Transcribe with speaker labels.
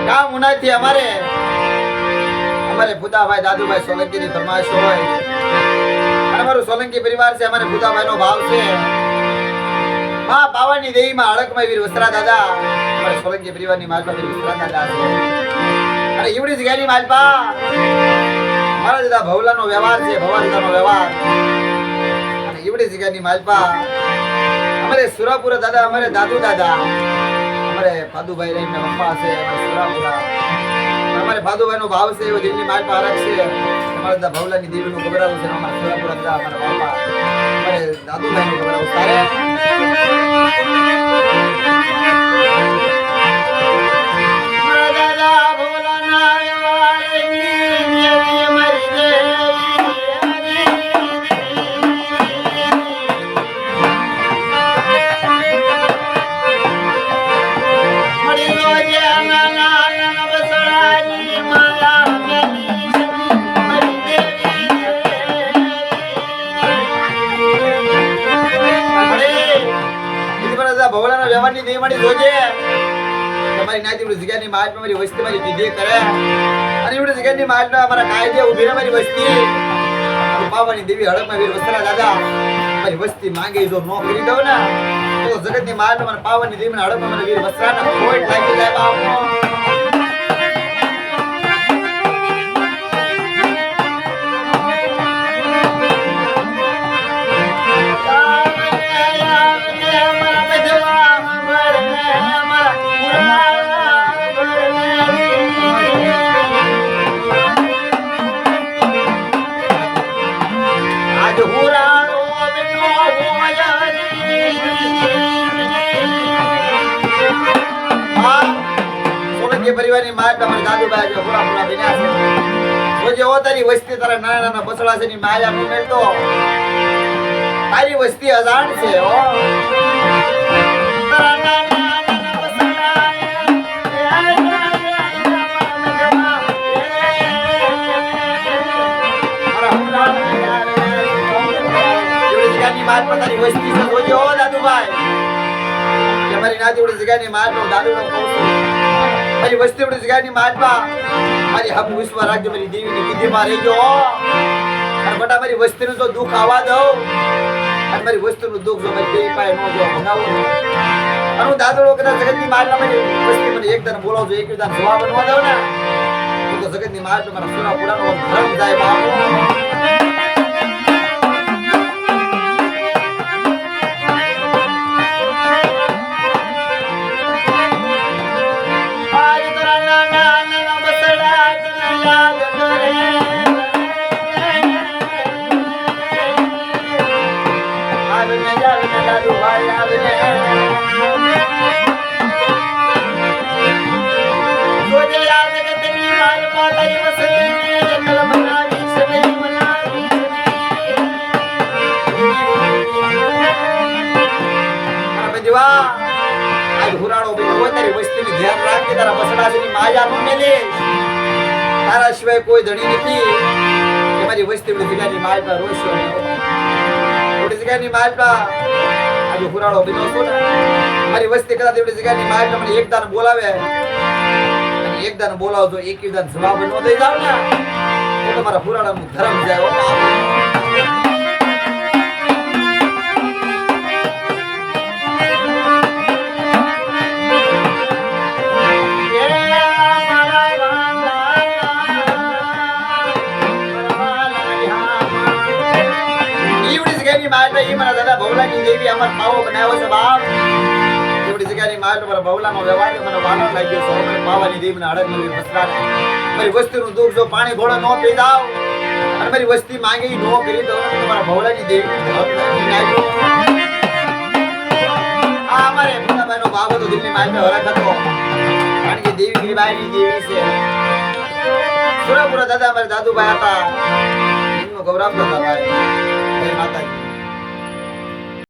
Speaker 1: ગામ ઉનાથી અમારે ભૂતાભાઈ દાદુભાઈ સોલંકી ની ફરમાઈશ હોય અને અમારું સોલંકી પરિવાર છે. અમારે ભૂતાભાઈ નો ભાવ છે માં પાવાની દેવી માં હડકમાં વીર વસ્ત્રા દાદા. અમારે સોલંકી પરિવાર ની માલપા વીર વસ્ત્રા દાદા છે અને એવડી જગ્યાની માલપા મારા દાદા ભવલાનો વ્યવહાર છે, ભવા દાદાનો વ્યવહાર. અને એવડી જગ્યાની માલપા અમારે સુરાપુરા દાદા, અમારે દાદુ દાદા, અમારે ફાદુભાઈ રહીને પપ્પા છે, અમારે સુરાપુરા. અમારે ફાદુભાઈ નો ભાવ છે એવો દિલની માલપા હરક છે. અમારે દાદા ભવલાની દેવી નું ગભરાવું છે, અમારા સુરાપુરા દાદા, અમારા બાપા, અમારે દાદુભાઈ નું ગભરાવું તારે. ભવલાના વ્યવહારની દેવાણી જોજે. તમારી નાતી જગ્યાની માલ મારી વસ્તી મારી દીધી કરે અને એવડી જગ્યાની માલ અમારા કાયદે ઉભી રહે મારી વસ્તી. પાવાની દેવી હડકમાં વીર વસ્ત્રા દાદા મારી વસ્તી માંગે જો નો કરી દઉં ને તો જગતની માલ મારા પાવાની દેવી હડકમાં મારા વીર વસ્ત્રાના ખોટ લાગી જાય બાપો. પરિવારની માલ તમારે દાદુભાઈ જો પૂરા પૂરા બન્યા છે. જોજે ઓ તારી વસ્તી તારા નાના નાના બસડા છે ની માયા નો મેલતો તારી વસ્તી અજાણ છે. ઓ તારા નાના નાના બસડા ની માલ પર તારી વસ્તી છે. જોજે ઓ દાદુભાઈ તમારી નાતી ઉડી જગ્યાની માલ નો દાદુ નો કહું છું. મારી વસ્તી ઉડી જગ્યાની માલપા મારી હબ વિશ્વ રાજ્ય મારી દેવીની કીધીમાં રહેજો અને બટા મારી વસ્તીનું જો દુઃખ આવવા દઉં અને મારી વસ્તીનું દુઃખ જો મારી દેવી પાસે ન જો ભગાવું અને હું દાદોડો કદાચ જગતની માલના મારી વસ્તી મને એક દાન બોલાવજો, એક દાન જવાબ બનવા દઉં ને તો જગતની માલ મારા સુરાપુરાનો ધર્મ જાય બાપુ. આજ હુરાડો બેઠો હોય તારી વસ્તીની ધ્યાન રાખી તારા બસડાની માયા નો મેલે. તારા સિવાય કોઈ ધણી નથી કે મારી વસ્તી ઉડી જગ્યાની માલ પર રોશો ઉડી જગ્યાની માલ પર આજે હુરાડો બેઠો છો ને મારી વસ્તી કદાચ ઉડી જગ્યાની માલ પર મને એક દાન બોલાવે અને એક દાન બોલાવજો એક દાન જવાબ ન દઈ જાવ ને તો તમારા હુરાડાનું ધર્મ જાય. મારા દાદા ભવલાની દેવી અમાર પાવો બનાવ્યો છે બાપ. એવડી જગ્યાની માલ મારા ભવલાનો વ્યવહાર મને વાલો લાગ્યો છે. મને પાવાની દેવીના હડકમાં વીર વસ્ત્રા મારી વસ્તીનું દુઃખ જો પાણી ઘોડા ન પી જાવ અને મારી વસ્તી માંગી ન કરી દો તો મારા ભવલાની દેવી આ અમારે ભૂતાભાઈનો ભાવ હતો દિલની માલમાં હરખ હતો કારણ કે દેવી ગીરીબાઈની દેવી છે. સુરાપુરા દાદા મારા દાદુભાઈ હતા એમનો ગૌરવ હતા ભાઈ. જય માતાજી.